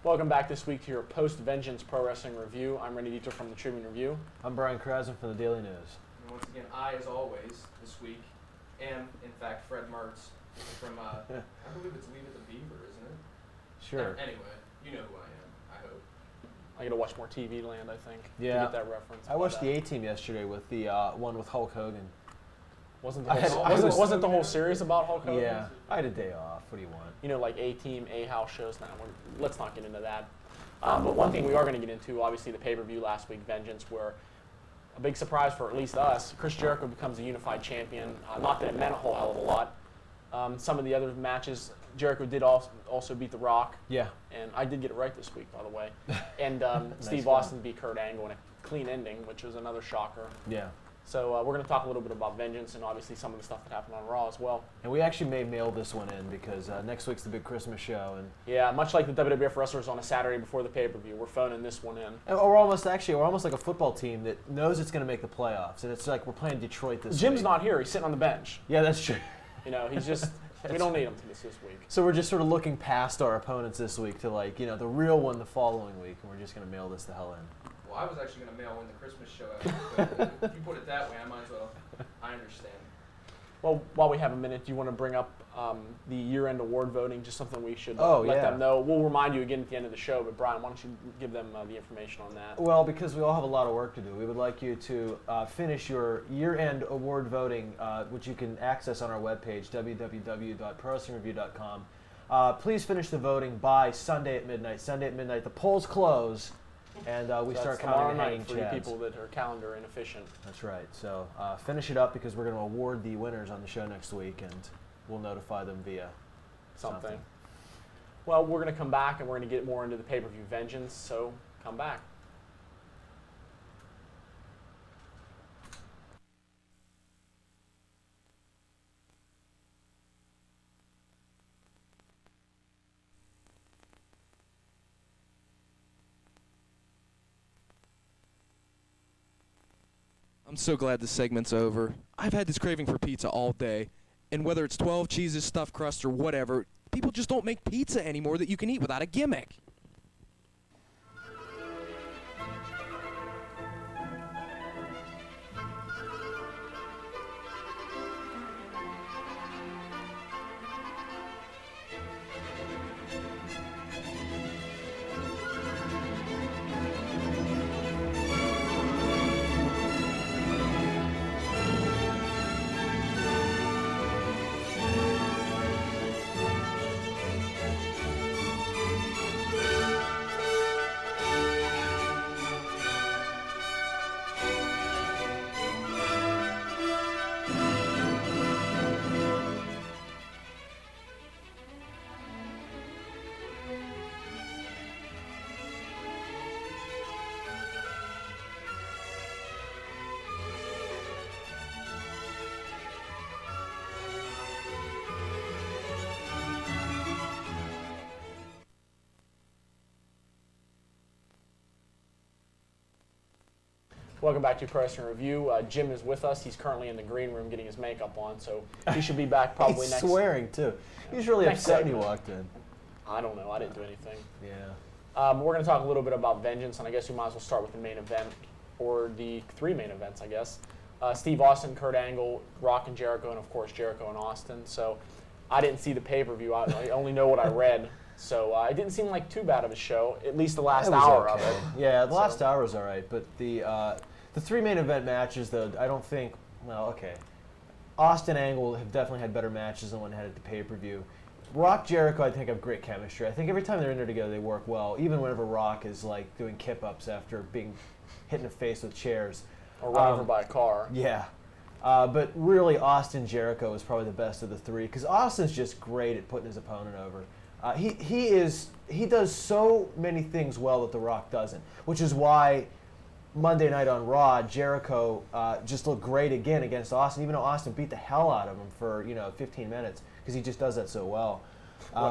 Welcome back this week to your post-Vengeance Pro Wrestling Review. I'm Randy Dieter from the Tribune Review. I'm Brian Krasman from the Daily News. And once again, I, as always, this week, am, in fact, Fred Mertz from, I believe it's Leave It to Beaver, isn't it? Sure. Anyway, you know who I am, I hope. I got to watch more TV Land, I think, Yeah. to get that reference. I watched the A-Team yesterday with the one with Hulk Hogan. Wasn't the whole series about Hulk Hogan? Yeah. I had a day off. What do you want? You know, like A-Team, A-House shows now. Let's not get into that. But one thing we are going to get into, obviously, the pay-per-view last week, Vengeance, where a big surprise for at least us, Chris Jericho becomes a unified champion. Not that it meant a whole hell of a lot. Some of the other matches, Jericho did also beat The Rock. Yeah. And I did get it right this week, by the way. And Nice Steve one. Austin beat Kurt Angle in a clean ending, which was another shocker. Yeah. So we're going to talk a little bit about Vengeance and obviously some of the stuff that happened on Raw as well. And we actually may mail this one in because next week's the big Christmas show. And Yeah, much like the WWF wrestlers on a Saturday before the pay-per-view, we're phoning this one in. we're almost like a football team that knows it's going to make the playoffs. And it's like we're playing Detroit this Jim's week. not here. He's sitting on the bench. Yeah, that's true. You know, he's just, we don't need him this week. So we're just sort of looking past our opponents this week to the real one the following week. And we're just going to mail this the hell in. Well, I was actually going to mail in the Christmas show, but if you put it that way, I might as well. I understand. Well, while we have a minute, do you want to bring up the year-end award voting, just something we should Oh, let yeah. them know? We'll remind you again at the end of the show, but Brian, why don't you give them the information on that? Well, because we all have a lot of work to do, we would like you to finish your year-end award voting, which you can access on our webpage, www.prowrestlingreview.com. Please finish the voting by Sunday at midnight. Sunday at midnight, the polls close, and we So start that's tomorrow counting the hanging night for you chads. people that are calendar inefficient. That's right. So finish it up because we're going to award the winners on the show next week, and we'll notify them via Something. Well, we're going to come back and we're going to get more into the pay-per-view Vengeance, so come back. I'm so glad this segment's over. I've had this craving for pizza all day, and whether it's 12 cheeses, stuffed crust, or whatever, people just don't make pizza anymore that you can eat without a gimmick. Welcome back to Pro Wrestling Review. Jim is with us. He's currently in the green room getting his makeup on, so he should be back probably He's next. swearing too. He was really Next upset when he segment. walked in. I don't know. I didn't do anything. Yeah. We're going to talk a little bit about Vengeance, and I guess we might as well start with the main event, or the three main events, I guess. Steve Austin, Kurt Angle, Rock and Jericho, and of course Jericho and Austin. So I didn't see the pay-per-view. I only know what I read. So it didn't seem like too bad of a show, at least the last It was hour okay. of it. Yeah, the last hour was all right, but the three main event matches, though, I don't think. Well, okay. Austin Angle have definitely had better matches than one had at the pay-per-view. Rock Jericho, I think, have great chemistry. I think every time they're in there together, they work well. Even whenever Rock is like doing kip-ups after being hit in the face with chairs. Or run over by a car. Yeah. But really, Austin Jericho is probably the best of the three because Austin's just great at putting his opponent over. He does so many things well that The Rock doesn't, which is why Monday night on Raw, Jericho just looked great again against Austin, even though Austin beat the hell out of him for 15 minutes because he just does that so well.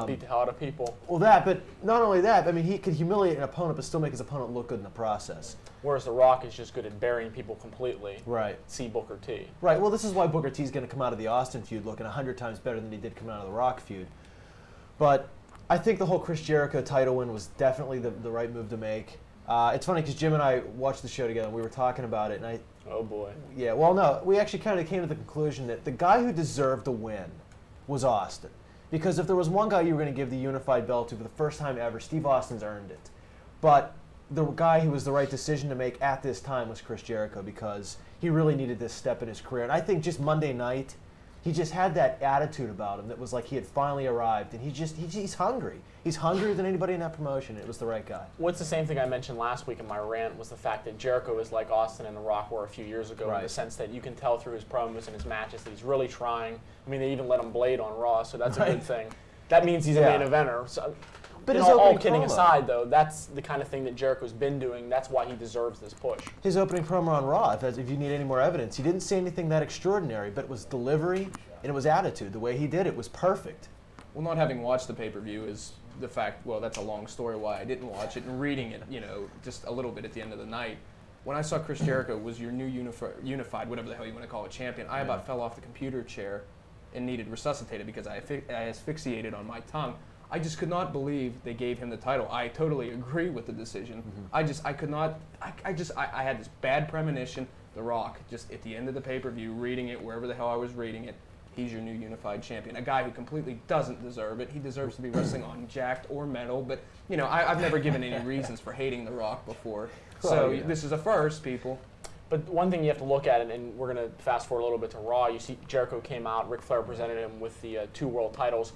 Beat the hell out of people. Well, but not only that, I mean, he could humiliate an opponent but still make his opponent look good in the process. Whereas The Rock is just good at burying people completely. Right. See Booker T. Right. Well, this is why Booker T is going to come out of the Austin feud looking 100 times better than he did come out of the Rock feud. But I think the whole Chris Jericho title win was definitely the right move to make. It's funny because Jim and I watched the show together and we were talking about it, and Oh boy. yeah, well, no, we actually kind of came to the conclusion that the guy who deserved the win was Austin. Because if there was one guy you were going to give the unified belt to for the first time ever, Steve Austin's earned it. But the guy who was the right decision to make at this time was Chris Jericho, because he really needed this step in his career. And I think just Monday night, he just had that attitude about him that was like he had finally arrived, and he's hungry. He's hungrier than anybody in that promotion. It was the right guy. What's the same thing I mentioned last week in my rant was the fact that Jericho is like Austin and The Rock were a few years ago, in the sense that you can tell through his promos and his matches that he's really trying. I mean, they even let him blade on Raw, so that's a good thing. That means he's a main eventer. So, but all kidding aside, though, that's the kind of thing that Jericho's been doing. That's why he deserves this push. His opening promo on Raw, if you need any more evidence, he didn't say anything that extraordinary, but it was delivery and it was attitude. The way he did it was perfect. Well, not having watched the pay-per-view is the fact, well, that's a long story why I didn't watch it, and reading it, just a little bit at the end of the night. When I saw Chris Jericho was your new unified, whatever the hell you want to call it, champion, I about fell off the computer chair and needed resuscitated because I asphyxiated on my tongue. I just could not believe they gave him the title. I totally agree with the decision. I had this bad premonition. The Rock, just at the end of the pay-per-view, reading it, wherever the hell I was reading it, he's your new unified champion. A guy who completely doesn't deserve it. He deserves to be wrestling on Jacked or Metal, but, I've never given any reasons for hating The Rock before. So this is a first, people. But one thing you have to look at, and we're going to fast forward a little bit to Raw, you see Jericho came out, Ric Flair presented him with the 2 world titles.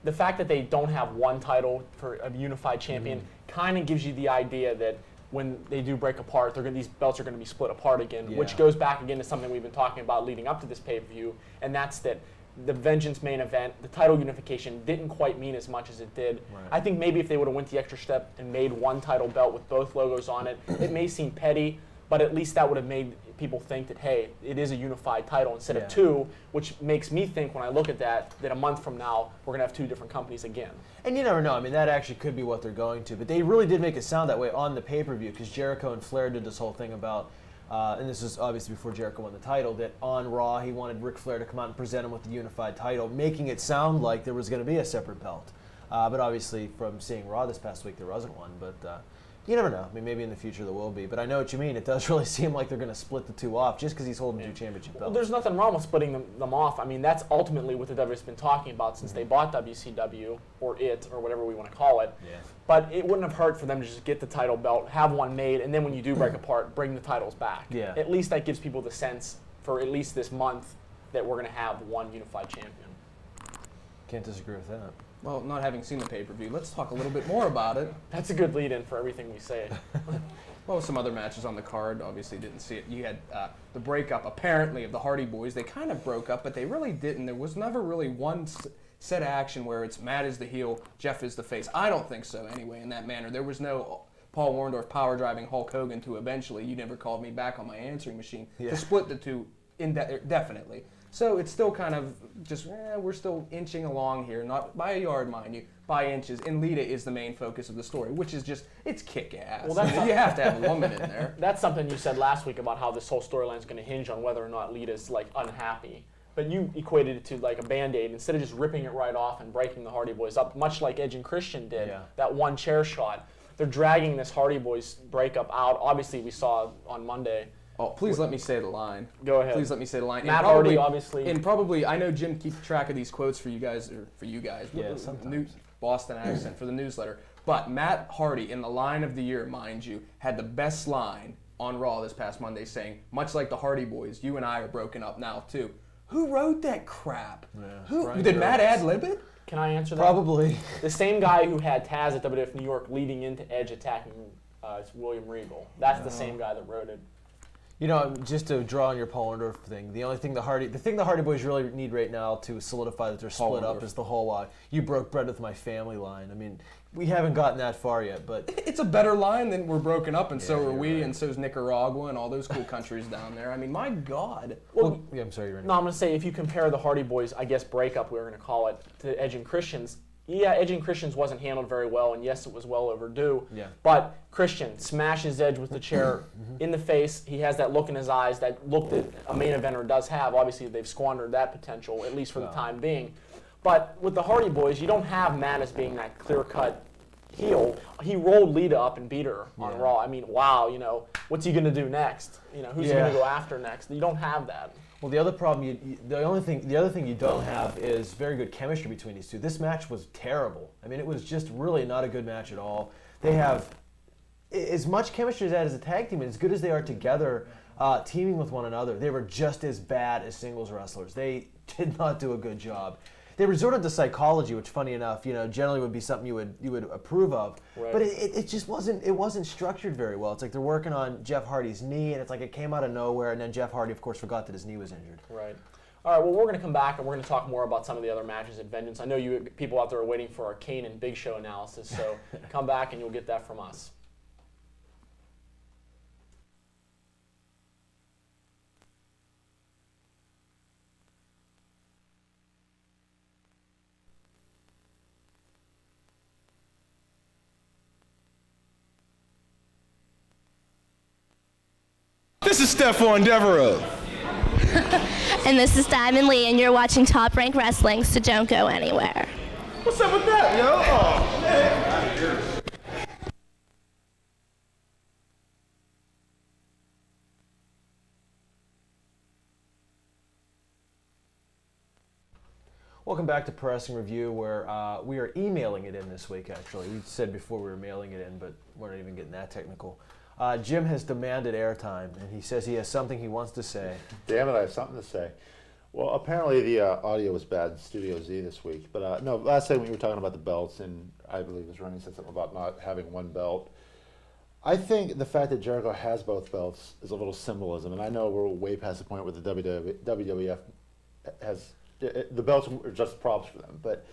The fact that they don't have one title for a unified champion kind of gives you the idea that when they do break apart, these belts are going to be split apart again, which goes back again to something we've been talking about leading up to this pay-per-view, and that's that the Vengeance main event, the title unification didn't quite mean as much as it did. Right. I think maybe if they would have went the extra step and made one title belt with both logos on it, it may seem petty, but at least that would have made people think that, hey, it is a unified title instead of 2, which makes me think when I look at that a month from now, we're going to have 2 different companies again. And you never know. I mean, that actually could be what they're going to. But they really did make it sound that way on the pay-per-view, because Jericho and Flair did this whole thing about, and this is obviously before Jericho won the title, that on Raw he wanted Ric Flair to come out and present him with the unified title, making it sound like there was going to be a separate belt. But obviously from seeing Raw this past week, there wasn't one. But you never know. I mean, maybe in the future there will be. But I know what you mean. It does really seem like they're going to split the 2 off just because he's holding 2 championship belts. Well, there's nothing wrong with splitting them off. I mean, that's ultimately what the WWE's been talking about since they bought WCW, or whatever we want to call it. Yeah. But it wouldn't have hurt for them to just get the title belt, have one made, and then when you do break apart, bring the titles back. Yeah. At least that gives people the sense for at least this month that we're going to have one unified champion. Can't disagree with that. Well, not having seen the pay-per-view, let's talk a little bit more about it. That's a good lead-in for everything we say. Well, some other matches on the card, obviously didn't see it. You had the breakup, apparently, of the Hardy Boys. They kind of broke up, but they really didn't. There was never really one set of action where it's Matt is the heel, Jeff is the face. I don't think so, anyway, in that manner. There was no Paul Orndorff power-driving Hulk Hogan to eventually, you never called me back on my answering machine, to split the 2 indefinitely. So it's still kind of just, we're still inching along here, not by a yard, mind you, by inches. And Lita is the main focus of the story, which is just, it's kick-ass. Well, you have to have a woman in there. That's something you said last week about how this whole storyline is going to hinge on whether or not Lita's, unhappy. But you equated it to, a Band-Aid. Instead of just ripping it right off and breaking the Hardy Boys up, much like Edge and Christian did, that one chair shot. They're dragging this Hardy Boys breakup out. Obviously, we saw on Monday. Oh, please let me say the line. Go ahead. Please let me say the line. Matt Hardy, obviously. And probably, I know Jim keeps track of these quotes for you guys. Yeah, sometimes. New Boston accent for the newsletter. But Matt Hardy, in the line of the year, mind you, had the best line on Raw this past Monday saying, much like the Hardy Boys, you and I are broken up now, too. Who wrote that crap? Yeah, did Matt ad-lib it? Can I answer that? Probably. The same guy who had Taz at WWF New York leading into Edge attacking William Regal. That's the same guy that wrote it. Just to draw on your Paul Orndorff thing, the thing the Hardy Boys really need right now to solidify that they're split up is the whole "you broke bread with my family" line. I mean, we haven't gotten that far yet, but it's a better line than "we're broken up" and so are we, right. And so's Nicaragua and all those cool countries down there. I mean, my God. Well, yeah, I'm sorry, you're right. No, I'm going to say if you compare the Hardy Boys, I guess breakup we were going to call it, to Edge and Christian's. Yeah, Edge and Christian's wasn't handled very well, and yes, it was well overdue. Yeah. But Christian smashes Edge with the chair in the face. He has that look in his eyes, that look that a main eventer does have. Obviously, they've squandered that potential, at least for the time being. But with the Hardy Boys, you don't have Matt as being that clear-cut heel. He rolled Lita up and beat her on Raw. I mean, wow, what's he going to do next? Who's he going to go after next? You don't have that. Well, the other problem, the other thing you don't have is very good chemistry between these two. This match was terrible. I mean, it was just really not a good match at all. They have as much chemistry as a tag team, and as good as they are together, teaming with one another. They were just as bad as singles wrestlers. They did not do a good job. They resorted to psychology, which, funny enough, generally would be something you would approve of. Right. But it just wasn't structured very well. It's like they're working on Jeff Hardy's knee, and it's like it came out of nowhere, and then Jeff Hardy, of course, forgot that his knee was injured. Right. All right. Well, we're going to come back and we're going to talk more about some of the other matches at Vengeance. I know you people out there are waiting for our Kane and Big Show analysis, so come back and you'll get that from us. This is Stephon Devereaux. And this is Diamond Lee, and you're watching Top Rank Wrestling, so don't go anywhere. What's up with that, yo? Oh, man. Welcome back to Pro Wrestling Review, where we are emailing it in this week, actually. We said before we were mailing it in, but we're not even getting that technical. Jim has demanded airtime, and he says he has something he wants to say. Damn it, I have something to say. Well, apparently the audio was bad in Studio Z this week. But no, last segment we were talking about the belts, and I believe it was Ronnie said something about not having one belt. I think the fact that Jericho has both belts is a little symbolism, and I know we're way past the point where the WWF has the belts are just props for them. But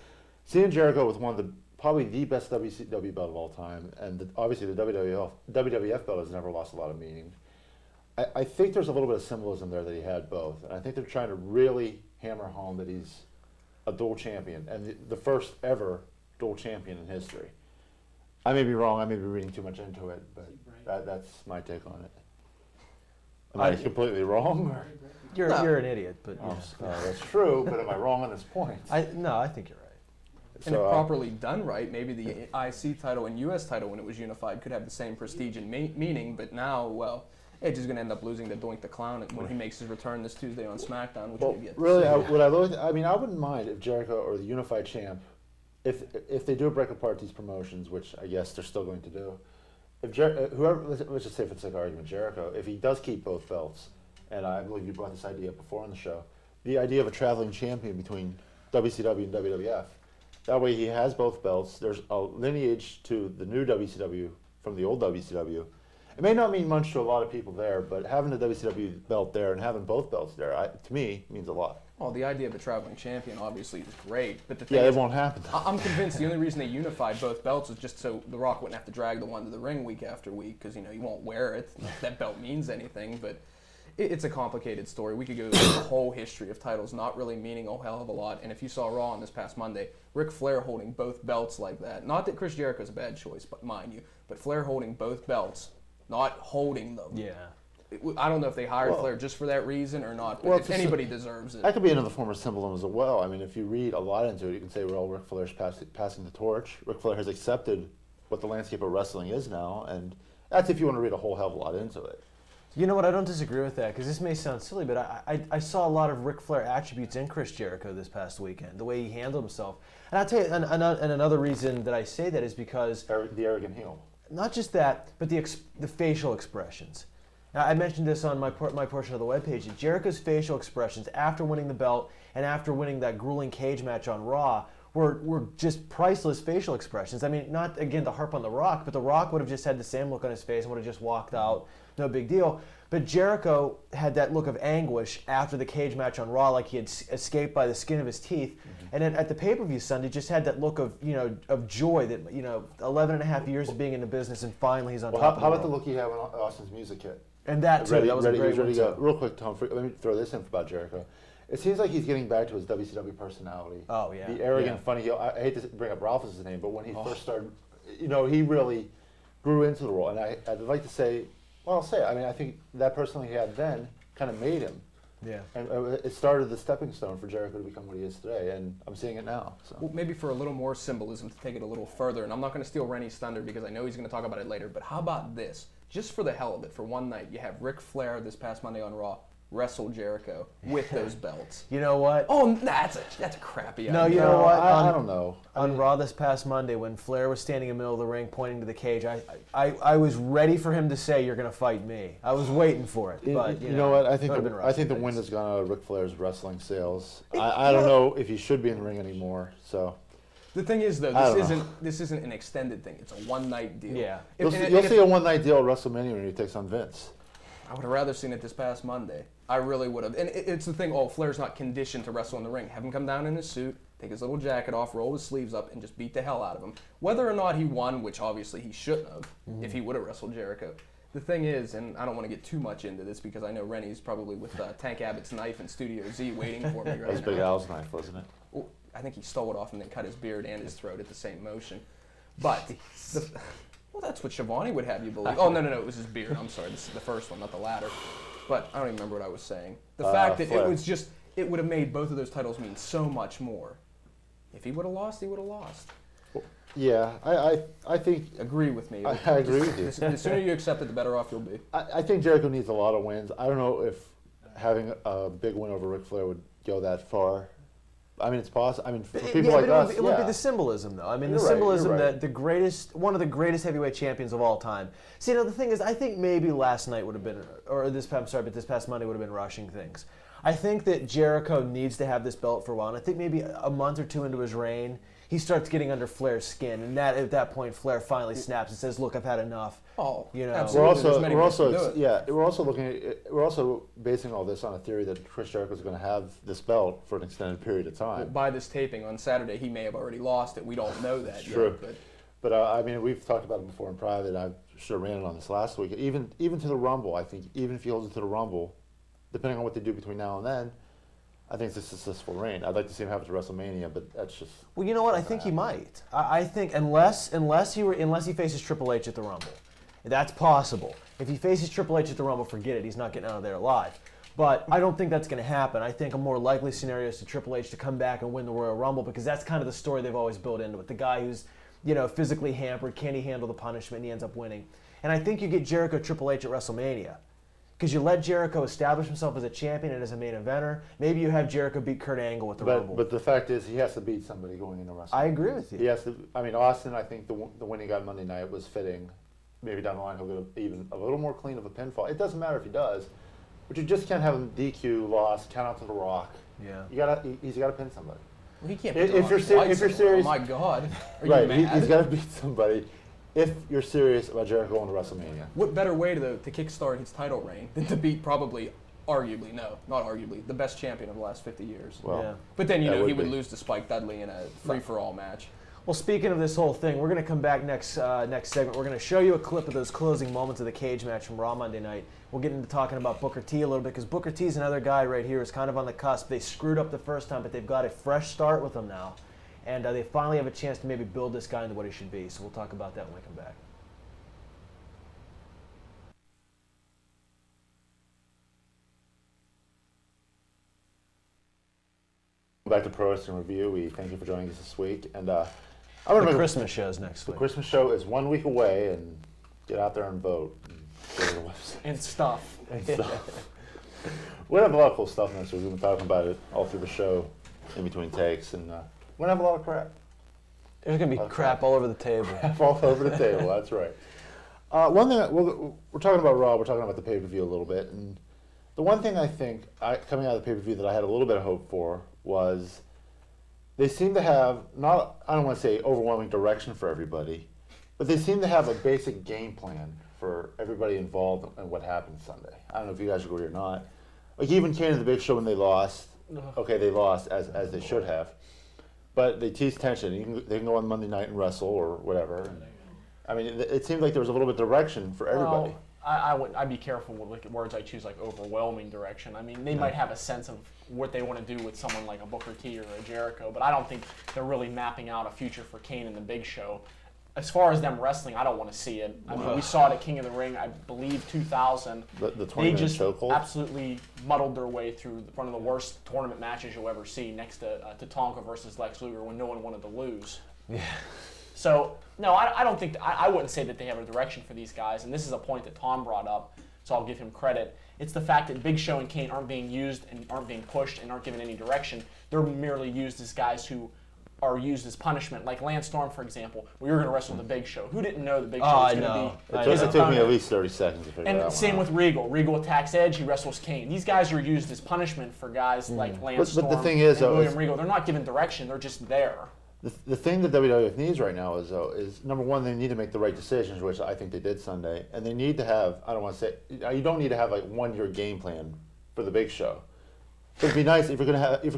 seeing Jericho with one of the probably the best WCW belt of all time, and obviously the WWF belt has never lost a lot of meaning. I think there's a little bit of symbolism there that he had both, and I think they're trying to really hammer home that he's a dual champion, and the first ever dual champion in history. I may be wrong, I may be reading too much into it, but that's my take on it. Am I completely wrong? Or? You're an idiot, but That's true, but am I wrong on this point? No, I think you're right. And if properly done right, maybe the IC title and US title, when it was unified, could have the same prestige and meaning, but now, well, Edge is going to end up losing to Doink the Clown when he makes his return this Tuesday on SmackDown, which we've yet to really, see. I wouldn't mind if Jericho or the unified champ, if they do break apart these promotions, which I guess they're still going to do, if whoever, let's just say for the sake of argument, Jericho, if he does keep both belts, and I believe you brought this idea up before on the show, the idea of a traveling champion between WCW and WWF, that way he has both belts. There's a lineage to the new WCW from the old WCW. It may not mean much to a lot of people there, but having the WCW belt there and having both belts there, to me, means a lot. Well, the idea of a traveling champion obviously is great, but the Yeah, thing it is, won't happen. I'm convinced the only reason they unified both belts was just so The Rock wouldn't have to drag the one to the ring week after week, because he won't wear it. Not that belt means anything, but it's a complicated story. We could go through the whole history of titles not really meaning a hell of a lot. And if you saw Raw on this past Monday, Ric Flair holding both belts like that. Not that Chris Jericho's a bad choice, but mind you, but Flair holding both belts, not holding them. Yeah. I don't know if they hired Flair just for that reason or not, but if anybody deserves it. That could be another form of symbolism as well. I mean, if you read a lot into it, you can say, well, Ric Flair's passing the torch. Ric Flair has accepted what the landscape of wrestling is now, and that's if you want to read a whole hell of a lot into it. You know what? I don't disagree with that, because this may sound silly, but I saw a lot of Ric Flair attributes in Chris Jericho this past weekend, the way he handled himself. And I'll tell you, and another reason that I say that is because The arrogant heel. not just that, but the facial expressions. Now, I mentioned this on my portion of the webpage. That Jericho's facial expressions after winning the belt and after winning that grueling cage match on Raw were just priceless facial expressions. I mean, not, again, to harp on The Rock, but The Rock would have just had the same look on his face and would have just walked out, no big deal. But Jericho had that look of anguish after the cage match on Raw, like he had escaped by the skin of his teeth. Mm-hmm. And then at the pay-per-view Sunday, just had that look of, of joy that, 11 and a half years of being in the business, and finally he's on top of the How about world. the look he had when Austin's music hit? And that, too. That was a great one, to go. too. Real quick, Tom, let me throw this in about Jericho. It seems like he's getting back to his WCW personality. Oh, yeah. The arrogant, funny heel. I hate to bring up Ralph's name, but when he first started, he really grew into the role. And I'd like to say, well, I'll say it. I mean, I think that person he had then kind of made him. Yeah. And it started the stepping stone for Jericho to become what he is today, and I'm seeing it now. So. Well, maybe for a little more symbolism to take it a little further, and I'm not going to steal Rennie's thunder because I know he's going to talk about it later, but how about this? Just for the hell of it, for one night, you have Ric Flair this past Monday on Raw wrestle Jericho with those belts. You know what? Oh, that's a crappy idea. No, you know what? I don't know. On Raw this past Monday, when Flair was standing in the middle of the ring pointing to the cage, I was ready for him to say, "You're going to fight me." I was waiting for it. But you know what? I think the the things. wind has gone out of Ric Flair's wrestling sales. I don't know if he should be in the ring anymore. So The thing is, though, I don't this isn't an extended thing. It's a one-night deal. Yeah. you'll see a one-night deal at WrestleMania when he takes on Vince. I would have rather seen it this past Monday. I really would have. And it's the thing, Flair's not conditioned to wrestle in the ring. Have him come down in his suit, take his little jacket off, roll his sleeves up, and just beat the hell out of him. Whether or not he won, which obviously he shouldn't have, if he would have wrestled Jericho. The thing is, and I don't want to get too much into this because I know Rennie's probably with Tank Abbott's knife in Studio Z waiting for me right That was now. Big Al's knife, wasn't it? Well, I think he stole it off and then cut his beard and his throat at the same motion. But, well, that's what Shivani would have you believe. Oh, no, it was his beard. I'm sorry, this is the first one, not the latter. But I don't even remember what I was saying. The fact that Flair. it would have made both of those titles mean so much more. If he would have lost, he would have lost. Yeah, I think Agree with me. I agree with you. The sooner you accept it, the better off you'll be. I think Jericho needs a lot of wins. I don't know if having a big win over Ric Flair would go that far. I mean, it's possible. I mean, for people like us, it would be the symbolism, though. I mean, You're the right, symbolism you're right. that one of the greatest heavyweight champions of all time. See, the thing is, I think maybe last night would have been, or this past Monday would have been rushing things. I think that Jericho needs to have this belt for a while, and I think maybe a month or two into his reign, he starts getting under Flair's skin, and at that point, Flair finally snaps and says, "Look, I've had enough." Oh, You know. absolutely. There's many we're ways to do also it. yeah, we're also basing all this on a theory that Chris Jericho is going to have this belt for an extended period of Well, time. by this taping on Saturday, he may have already lost it. We don't know that yet. True. But But I mean, we've talked about it before in private. I should have ran it on this last week. Even to the Rumble, I think even if he holds it to the Rumble, depending on what they do between now and then, I think it's a successful reign. I'd like to see him have it to WrestleMania, but that's just. Well, you know what? I think he might. I think unless he faces Triple H at the Rumble, that's possible. If he faces Triple H at the Rumble, forget it. He's not getting out of there alive. But I don't think that's going to happen. I think a more likely scenario is to Triple H to come back and win the Royal Rumble because that's kind of the story they've always built into it. The guy who's, physically hampered, can he handle the punishment, and he ends up winning. And I think you get Jericho Triple H at WrestleMania. Because you let Jericho establish himself as a champion and as a main eventer. Maybe you have Jericho beat Kurt Angle at the Rumble. But the fact is, he has to beat somebody going into WrestleMania. I agree with He you. has to. I mean, Austin. I think the win he got Monday night was fitting. Maybe down the line he'll get even a little more clean of a pinfall. It doesn't matter if he does, but you just can't have him DQ, loss, count out to the Rock. Yeah. He's got to pin somebody. he can't. If beat the you're Rock ser- twice if you're in a row. serious- Oh my God, are Right, you mad? he's got to beat somebody. If you're serious about Jericho going to WrestleMania, What better way to kickstart his title reign than to beat the best champion of the last 50 years? well, Yeah. But then That he would would be. lose to Spike Dudley in a free-for-all match. Well, speaking of this whole thing, we're going to come back next segment. We're going to show you a clip of those closing moments of the cage match from Raw Monday night. We'll get into talking about Booker T a little bit because Booker T is another guy right here who's kind of on the cusp. They screwed up the first time, but they've got a fresh start with him now. And they finally have a chance to maybe build this guy into what he should be. So we'll talk about that when we come back. back to Pro Wrestling Review. We thank you for joining us this week. And I The want to Christmas show's next The week. Christmas show is 1 week away, and get out there and vote. And go to the website. And stuff. And stuff. We have a lot of cool stuff next week. We've been talking about it all through the show, in between takes, and we're gonna have a lot of crap. There's going to be crap all over the table. All over the table. That's right. One thing we're talking about Raw. We're talking about the pay-per-view a little bit, and the one thing I think coming out of the pay-per-view that I had a little bit of hope for was they seem to have I don't want to say overwhelming direction for everybody, but they seem to have a basic game plan for everybody involved in what happened Sunday. I don't know if you guys agree or not. Like even Kane and the Big Show when they lost, okay, they lost as they should have, but they teased tension. They can go on Monday night and wrestle or whatever. I mean, it seemed like there was a little bit of direction for everybody. Well, I'd be careful with words I choose, like overwhelming direction. I mean, they might have a sense of what they want to do with someone like a Booker T or a Jericho, but I don't think they're really mapping out a future for Kane and the Big Show. as far as them wrestling, I don't want to see it. I mean, we saw it at King of the Ring, I believe 2000. The They 20-minute just chokehold. absolutely muddled their way through one of the worst tournament matches you'll ever see, next to Tatanka versus Lex Luger, when no one wanted to lose. Yeah. So no, I don't think I wouldn't say that they have a direction for these guys. And this is a point that Tom brought up, so I'll give him credit. It's the fact that Big Show and Kane aren't being used and aren't being pushed and aren't given any direction. They're merely used as guys who are used as punishment. Like Lance Storm, for example. We were going to wrestle the Big Show. Who didn't know the Big Show was going to be his It took me opponent? at least 30 seconds to figure And that one same out. with Regal. Regal attacks Edge, he wrestles Kane. These guys are used as punishment for guys like Lance But the Storm thing is, and though, William is- Regal. They're not given direction, they're just there. The thing that WWF needs right now is number one, they need to make the right decisions, which I think they did Sunday, and they need to have, I don't want to say, you don't need to have like 1 year game plan for the Big Show. But it'd be nice if you're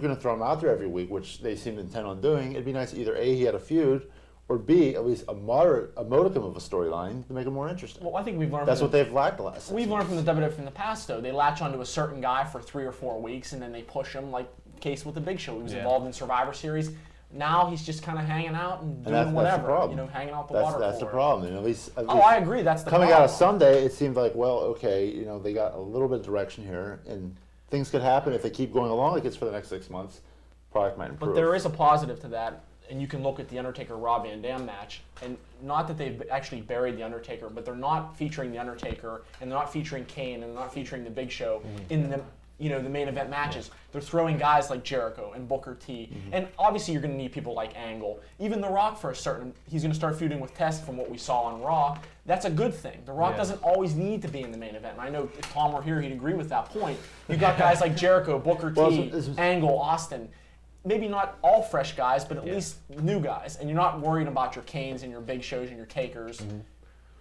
gonna throw him out there every week, which they seem to intend on doing. It'd be nice either A, he had a feud, or B, at least a modicum of a storyline to make it more interesting. Well, I think we've learned That's from what they've lacked the last 6 We've months. learned from the WWF in the past, though. They latch onto a certain guy for 3 or 4 weeks, and then they push him, like the case with the Big Show. He was involved in Survivor Series. Now he's just kind of hanging out and doing that's the whatever, problem. hanging out the That's water the cooler. problem. And at least Oh, I agree. That's the coming problem. out of Sunday, it seemed like, well, okay, they got a little bit of direction here, and things could happen if they keep going along like it's for the next 6 months. Product might improve. But there is a positive to that, and you can look at the Undertaker-Rob Van Dam match, and not that they've actually buried the Undertaker, but they're not featuring the Undertaker, and they're not featuring Kane, and they're not featuring the Big Show in the the main event matches. They're throwing guys like Jericho and Booker T, and obviously you're going to need people like Angle. Even The Rock, for a certain, he's going to start feuding with Test from what we saw on Raw. That's a good thing. The Rock doesn't always need to be in the main event, and I know if Tom were here, he'd agree with that point. You've got guys like Jericho, Booker T, Well, Angle, Austin. Maybe not all fresh guys, but at least new guys, and you're not worried about your Kanes and your Big Shows and your Takers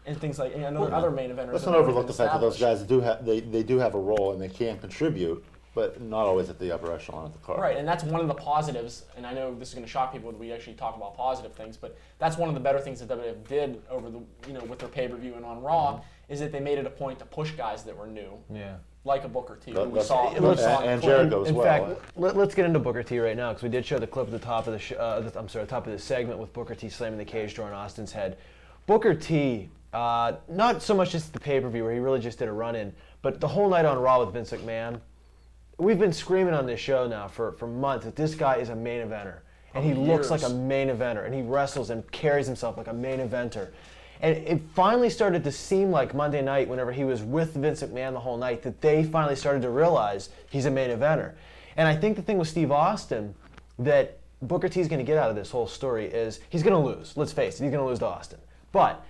and things like other main eventers. Let's that not are overlook the fact that those established. guys they do have a role and they can contribute, but not always at the upper echelon of the card. Right, and that's one of the positives, and I know this is going to shock people that we actually talk about positive things, but that's one of the better things that WWF did over the with their pay-per-view and on Raw, is that they made it a point to push guys that were new, Yeah. like a Booker T, who we That's- saw. and- who we saw in and the clip. Jericho as In well. fact, let's get into Booker T right now because we did show the clip at the top of the top of the segment with Booker T slamming the cage door on Austin's head. Booker T, not so much just the pay-per-view where he really just did a run-in, but the whole night on Raw with Vince McMahon. We've been screaming on this show now for months that this guy is a main eventer, and he looks like a main eventer, and he wrestles and carries himself like a main eventer. And it finally started to seem like Monday night, whenever he was with Vince McMahon the whole night, that they finally started to realize he's a main eventer. And I think the thing with Steve Austin that Booker T's going to get out of this whole story is he's going to lose. Let's face it, he's going to lose to Austin. But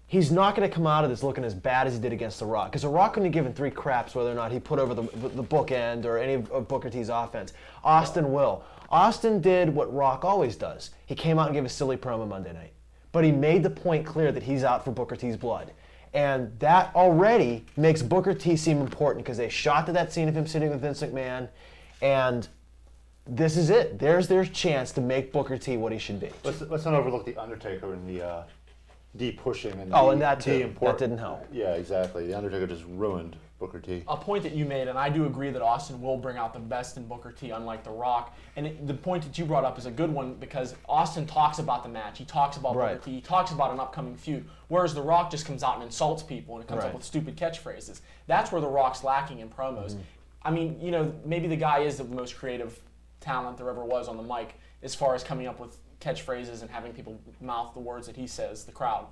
he's not going to come out of this looking as bad as he did against The Rock. Because The Rock couldn't have given 3 craps whether or not he put over the bookend or any of Booker T's offense. Austin will. Austin did what Rock always does. He came out and gave a silly promo Monday night. But he made the point clear that he's out for Booker T's blood. And that already makes Booker T seem important because they shot to that scene of him sitting with Vince McMahon. And this is it. There's their chance to make Booker T what he should be. Let's not overlook the Undertaker and the de-pushing and Oh, and that too. de-import. That didn't help. Yeah, exactly. The Undertaker just ruined Booker T. A point that you made, and I do agree that Austin will bring out the best in Booker T, unlike The Rock. And the point that you brought up is a good one because Austin talks about the match. He talks about Right. Booker T. He talks about an upcoming feud. Whereas The Rock just comes out and insults people and comes Right. up with stupid catchphrases. That's where The Rock's lacking in promos. I mean, maybe the guy is the most creative talent there ever was on the mic as far as coming up with catchphrases and having people mouth the words that he says, the crowd.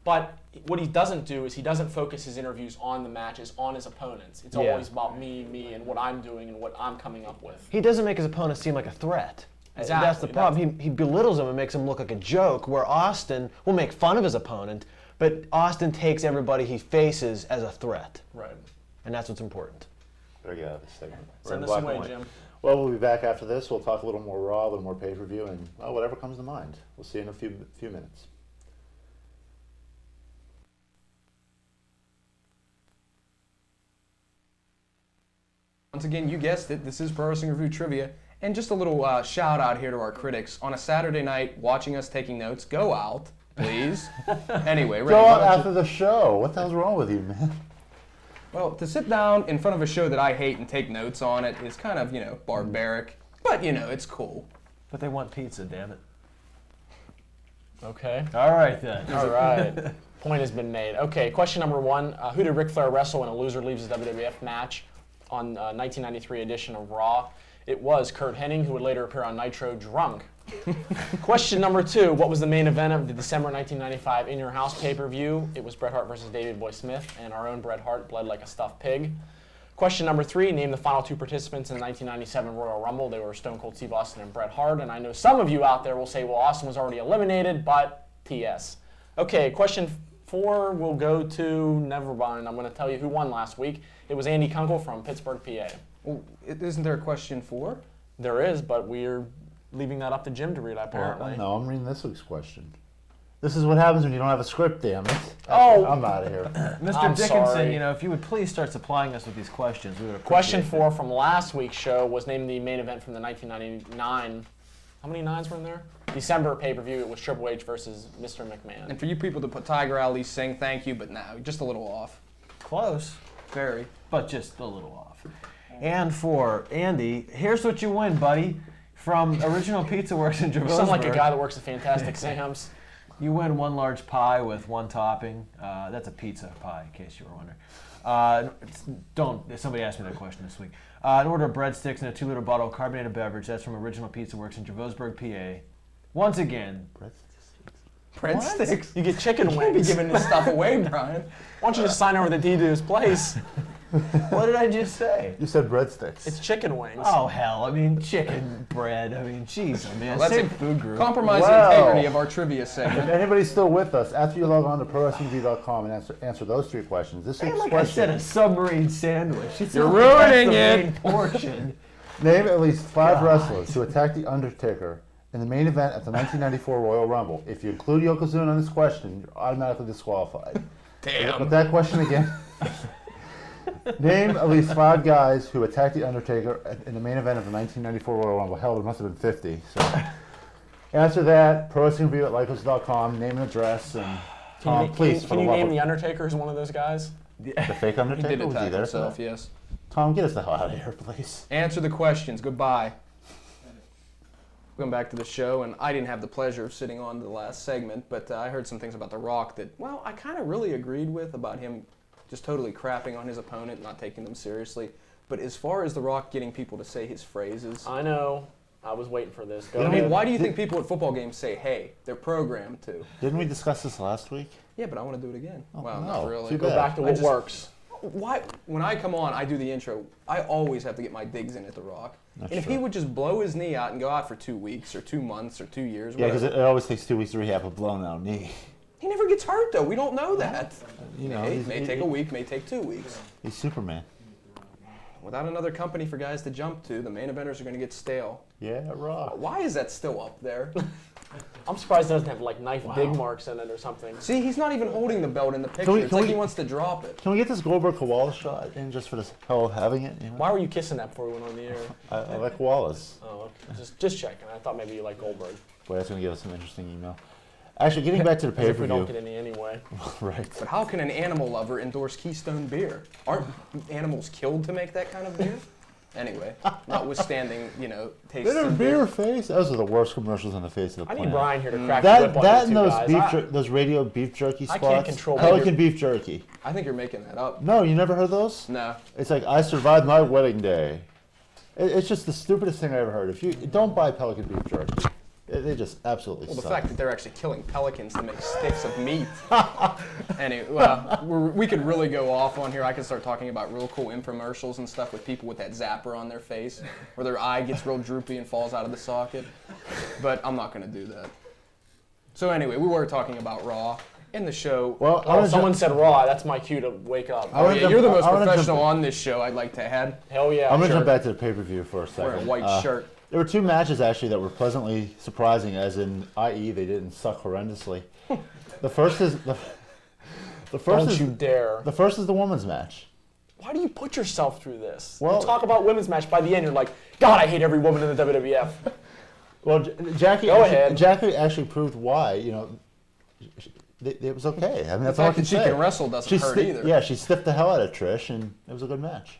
But what he doesn't do is he doesn't focus his interviews on the matches, on his opponents. It's Yeah. always about me, and what I'm doing and what I'm coming up with. He doesn't make his opponent seem like a threat. Exactly. That's the problem. He belittles him and makes him look like a joke, where Austin will make fun of his opponent, but Austin takes everybody he faces as a threat. Right. And that's what's important. There you go, this segment. We're Send in us black and away, white. Jim. Well, we'll be back after this. We'll talk a little more Raw, a little more pay-per-view, and whatever comes to mind. We'll see you in a few minutes. Once again, you guessed it, this is Pro Wrestling Review Trivia. And just a little shout out here to our critics. On a Saturday night, watching us taking notes, go out, please. Anyway, Ray, Go why out don't you- after the show. What the hell's wrong with you, man? Well, to sit down in front of a show that I hate and take notes on it is kind of, barbaric. But, it's cool. But they want pizza, damn it. Okay. All right, then. All right. Point has been made. Okay, question number 1. Who did Ric Flair wrestle in a loser leaves his WWF match on 1993 edition of Raw? It was Kurt Hennig, who would later appear on Nitro drunk. Question number 2. What was the main event of the December 1995 In Your House pay-per-view? It was Bret Hart versus David Boy Smith, and our own Bret Hart bled like a stuffed pig. Question number 3. Name the final 2 participants in the 1997 Royal Rumble. They were Stone Cold Steve Austin and Bret Hart. And I know some of you out there will say, well, Austin was already eliminated, but T.S. Okay, question 4 will go to never mind. I'm going to tell you who won last week. It was Andy Kunkel from Pittsburgh, PA. Well, isn't there a question 4? There is, but we're leaving that up to Jim to read, apparently. No, I'm reading this week's question. This is what happens when you don't have a script, damn it. Oh. I'm out of here. Mr. I'm Dickinson, sorry. if you would please start supplying us with these questions, we would appreciate Question it. 4 from last week's show was named the main event from the 1999. How many nines were in there? December pay-per-view. It was Triple H versus Mr. McMahon. And for you people to put Tiger Ali saying thank you, but no, just a little off. Close, Very. but just a little off. And for Andy, here's what you win, buddy. From Original Pizza Works in You sound like a Javosburg. guy that works at Fantastic Sam's. You win 1 large pie with 1 topping. That's a pizza pie, in case you were wondering. Somebody asked me that question this week. An order of breadsticks and a 2-liter bottle of carbonated beverage. That's from Original Pizza Works in Javosburg, PA. Once again, Breadsticks. You get chicken Be wings. giving this stuff away, Brian. Why don't you just sign over the deed to his place? what did I just say? You said breadsticks. It's chicken wings. Oh, hell. I mean, chicken, bread. I mean, jeez, man. Well, that's Same a food group. Compromise the Wow. integrity of our trivia segment. If anybody's still with us, after you log on to ProWrestlingV.com and answer those 3 questions, this week's Like I said, question: a submarine sandwich. It's You're not like ruining that's the it. main portion. name at least 5 God. wrestlers who attacked the Undertaker in the main event at the 1994 Royal Rumble. If you include Yokozuna on this question, you're automatically disqualified. Damn. With that question again. Name at least 5 guys who attacked the Undertaker in the main event of the 1994 Royal Rumble. Hell, there must have been 50. So, answer that. ProWrestlingReview@lycos.com. Name and address, and Tom, please, for Can the you love name of the Undertaker as one of those guys? the fake He Undertaker. did Was he attack there? himself, yes. Tom, get us the hell out of here, please. Answer the questions. Goodbye. Going back to the show, and I didn't have the pleasure of sitting on the last segment, but I heard some things about The Rock that, well, I kind of really agreed with, about him just totally crapping on his opponent, not taking them seriously. But as far as The Rock getting people to say his phrases, I know. I was waiting for this. Go I ahead. mean, why do you think people at football games say, hey? They're programmed to. Didn't we discuss this last week? Yeah, but I want to do it again. Oh, Well, no. not really. Too Go bad. back to I what just- works. Why? When I come on, I do the intro. I always have to get my digs in at The Rock. That's and if he true. would just blow his knee out and go out for 2 weeks or 2 months or 2 years, Yeah, because whatever. it always takes 2 weeks to rehab a blown out knee. He never gets hurt, though. We don't know that. You know, It may take a week, may take 2 weeks. He's Superman. Without another company for guys to jump to, the main eventers are going to get stale. Yeah, Rock. Why is that still up there? I'm surprised it doesn't have like knife dig marks in it or something. See, he's not even holding the belt in the picture. we- It's can like we- he wants to drop it. Can we get this Goldberg Koala shot in just for the hell of having it? You know? Why were you kissing that before we went on the air? I like Wallace. Oh, okay. Just checking. I thought maybe you like Goldberg. Boy, that's going to give us some interesting email. Actually, getting back to the As if we don't pay-per-view. get any anyway. Right. But how can an animal lover endorse Keystone beer? Aren't animals killed to make that kind of beer? Anyway, notwithstanding, taste Bitter of beer face. Those are the worst commercials on the face of the I planet. need Brian here to crack the whip on That you and two those guys. those radio beef jerky I spots. can't control Pelican beer. beef jerky. I think you're making that up. No, you never heard those? No. It's like I survived my wedding day. It's just the stupidest thing I ever heard. If you don't buy Pelican beef jerky, they just absolutely Well, the suck. fact that they're actually killing pelicans to make sticks of meat. Anyway, well, we could really go off on here. I could start talking about real cool infomercials and stuff with people with that zapper on their face, where their eye gets real droopy and falls out of the socket. But I'm not going to do that. So anyway, we were talking about Raw in the show. Well, I Oh, wanna someone ju- said Raw. That's my cue to wake up. I Oh, wanna yeah, jump- you're the most I wanna jump- professional on this show, I'd like to add. Hell yeah. I'm gonna sure. jump back to the pay-per-view for a second. Wearing a white shirt. There were 2 matches actually that were pleasantly surprising, as in, i.e., they didn't suck horrendously. The first is the first Don't is you dare. the first is the women's match. Why do you put yourself through this? Well- you talk about women's match, by the end you're like, God, I hate every woman in the WWF. Well, Jackie. Go actually, ahead. Jackie actually proved why. It was okay. I mean, The that's all I fact can that she say. can wrestle doesn't hurt either. Yeah, she stiffed the hell out of Trish, and it was a good match.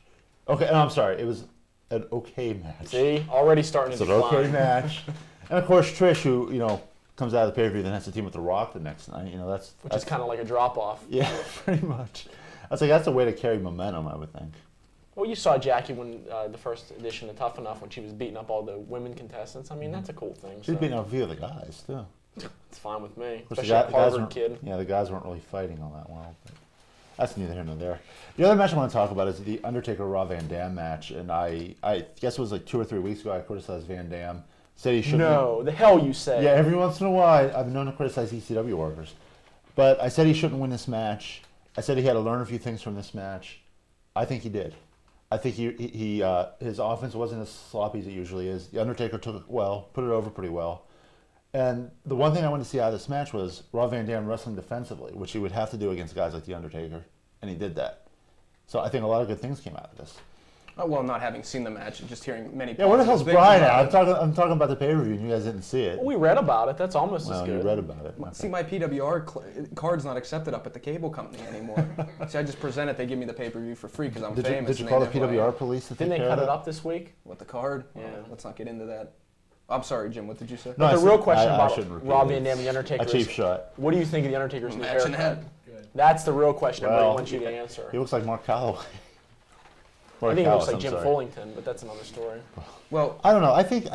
Okay, no, I'm sorry. It was an okay match. See, already starting It's to an okay decline. match. And of course, Trish, who comes out of the pay-per-view, then has to team with The Rock the next night. Which is kind of like a drop-off. Yeah, pretty much. That's a way to carry momentum, I would think. Well, you saw Jackie when the first edition of Tough Enough when she was beating up all the women contestants. I mean, that's a cool thing. She's beating up a few of the guys, too. It's fine with me, Of course, especially a Harvard kid. Yeah, the guys weren't really fighting all that well. But that's neither here nor there. The other match I want to talk about is the Undertaker Raw Van Dam match. And I guess it was like 2 or 3 weeks ago I criticized Van Dam. Said he shouldn't. No, the hell you say. Yeah, every once in a while I've been known to criticize ECW workers. But I said he shouldn't win this match. I said he had to learn a few things from this match. I think he did. I think his offense wasn't as sloppy as it usually is. The Undertaker took it well, put it over pretty well. And the one thing I wanted to see out of this match was Rob Van Dam wrestling defensively, which he would have to do against guys like The Undertaker, and he did that. So I think a lot of good things came out of this. Oh, well, not having seen the match, just hearing many. Yeah, where the hell's positive Brian things at? about it. I'm talking about the pay-per-view, and you guys didn't see it. We read about it. That's almost as Well, good. you read about it. See, my PWR card's not accepted up at the cable company anymore. See, I just present it. They give me the pay-per-view for free because I'm famous. Did you and call they the know who I am. PWR police? To Didn't take they care cut of it up this week? With the card? Yeah. Let's not get into that. I'm sorry, Jim. What did you say? No, But the I real said- question I about shouldn't repeat Rob it. Van Dam and The Undertaker A cheap is, shot. what do you think of The Undertaker's new Imagine haircut? Good. That's the real question everybody Well, wants you to answer. He looks like Mark Calloway. I think he looks like I'm Jim sorry. Fullington, but that's another story. Well, I don't know. I think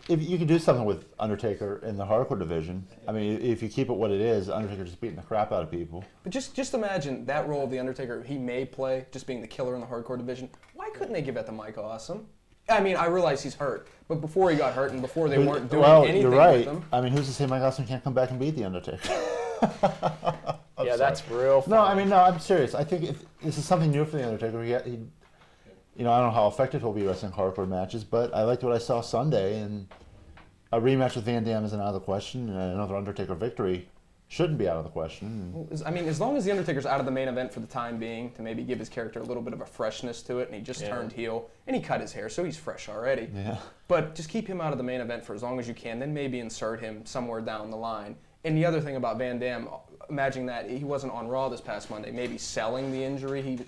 if you could do something with Undertaker in the hardcore division, I mean, if you keep it what it is, Undertaker just beating the crap out of people. but just imagine that role of the Undertaker he may play, just being the killer in the hardcore division. Why couldn't they give that to Mike Awesome? I mean, I realize he's hurt, but before he got hurt and before they weren't doing anything you're right. with him. I mean, who's to say Mike Awesome can't come back and beat the Undertaker? Yeah, that's real fun. No, I mean, no, I'm serious. I think if this is something new for the Undertaker. I don't know how effective he'll be wrestling hardcore matches, but I liked what I saw Sunday, and a rematch with Van Dam isn't out of the question, and another Undertaker victory shouldn't be out of the question. I mean, as long as the Undertaker's out of the main event for the time being, to maybe give his character a little bit of a freshness to it, and he just Yeah. turned heel, and he cut his hair, so he's fresh already. Yeah. But just keep him out of the main event for as long as you can, then maybe insert him somewhere down the line. And the other thing about Van Dam, imagine that he wasn't on Raw this past Monday, maybe selling the injury he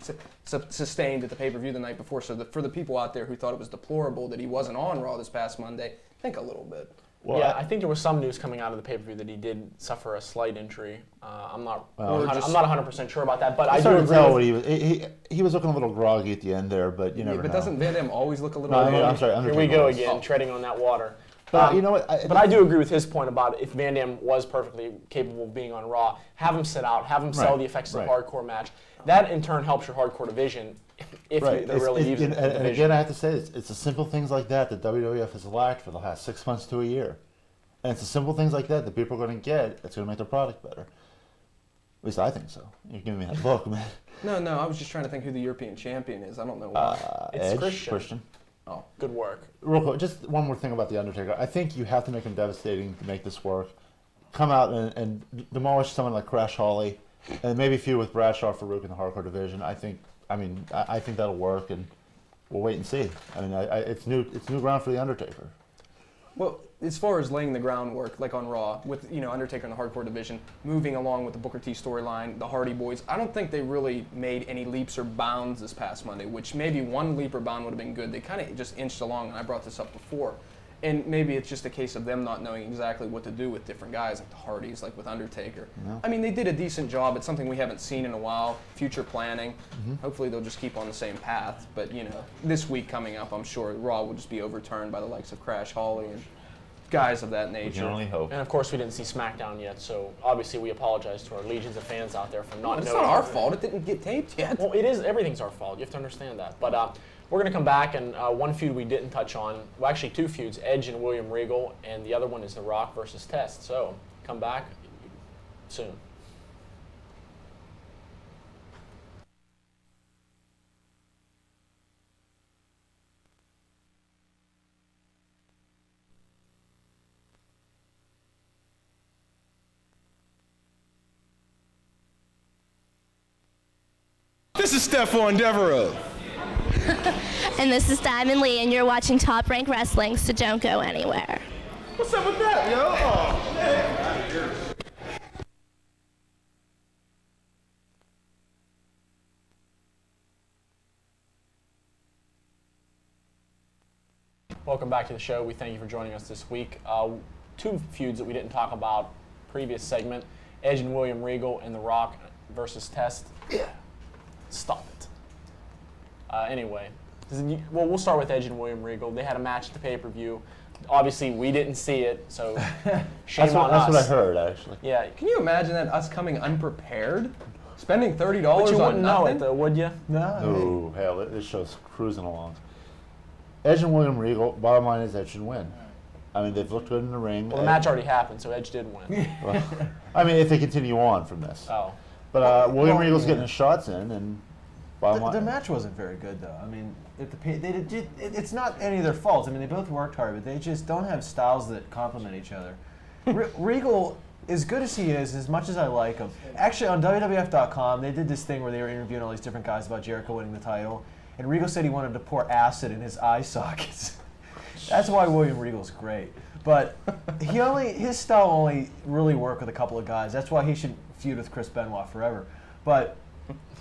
sustained at the pay-per-view the night before. So for the people out there who thought it was deplorable that he wasn't on Raw this past Monday, think a little bit. Well, yeah, I think there was some news coming out of the pay-per-view that he did suffer a slight injury. I'm not Well, I'm not 100% sure about that, but I I do do agree tell with, what he was looking a little groggy at the end there, but you never But know. doesn't Van Dam always look a little No, bit? I'm sorry. here Undertaker we go was. again, treading on that water. But you know what? But I do agree with his point about if Van Dam was perfectly capable of being on Raw, have him sit out, have him sell Right, the effects of the right. hardcore match. That in turn helps your hardcore division if Right. they're really using the and division. again, I have to say, it's the simple things like that that WWF has lacked for the last 6 months to a year. And it's the simple things like that that people are going to get that's going to make their product better. At least I think so. You're giving me that look, man. No, I was just trying to think who the European champion is. I don't know why. It's Edge, Christian. Oh. Good work. Real quick, just one more thing about The Undertaker. I think you have to make him devastating to make this work. Come out and demolish someone like Crash Holly, and maybe feud with Bradshaw Farouk in the hardcore division. I think that'll work, and we'll wait and see. I mean, it's new ground for The Undertaker. Well, as far as laying the groundwork, like on Raw, with Undertaker in the hardcore division, moving along with the Booker T storyline, the Hardy Boys, I don't think they really made any leaps or bounds this past Monday, which maybe one leap or bound would have been good. They kind of just inched along, and I brought this up before. And maybe it's just a case of them not knowing exactly what to do with different guys, like the Hardys, like with Undertaker. Yeah. I mean, they did a decent job. It's something we haven't seen in a while, future planning. Hopefully they'll just keep on the same path. But, this week coming up, I'm sure Raw will just be overturned by the likes of Crash Holly and guys of that We can nature. only hope. And of course, we didn't see SmackDown yet, so obviously we apologize to our legions of fans out there for not It's knowing. not our fault. It didn't get taped yet. Well, it is. Everything's our fault. You have to understand that. But we're going to come back, and one feud we didn't touch on, well, actually two feuds, Edge and William Regal, and the other one is The Rock versus Test. So come back soon. This is Stephon Devereaux. And this is Diamond Lee, and you're watching Top Rank Wrestling, so don't go anywhere. What's up with that, yo? Oh, man. Welcome back to the show. We thank you for joining us this week. two feuds that we didn't talk about previous segment: Edge and William Regal, and The Rock versus Test. Stop it. Anyway, we'll start with Edge and William Regal. They had a match at the pay-per-view. Obviously, we didn't see it, so shame on us. That's what I heard, actually. Yeah. Can you imagine that, us coming unprepared? Spending $30 But you on wouldn't know nothing? it, though, would you? No. Oh, hell, this show's cruising along. Edge and William Regal, bottom line is Edge should win. I mean, they've looked good in the ring. Well, the match already happened, so Edge did win. Well, I mean, if they continue on from this. Oh. But William Regal's getting his shots in, and bottom line. The match wasn't very good, though. I mean, it's not any of their faults. I mean, they both worked hard, but they just don't have styles that complement each other. Regal, as good as he is, as much as I like him, actually on WWF.com, they did this thing where they were interviewing all these different guys about Jericho winning the title, and Regal said he wanted to pour acid in his eye sockets. That's why William Regal's great. But his style only really worked with a couple of guys. That's why he should feud with Chris Benoit forever. But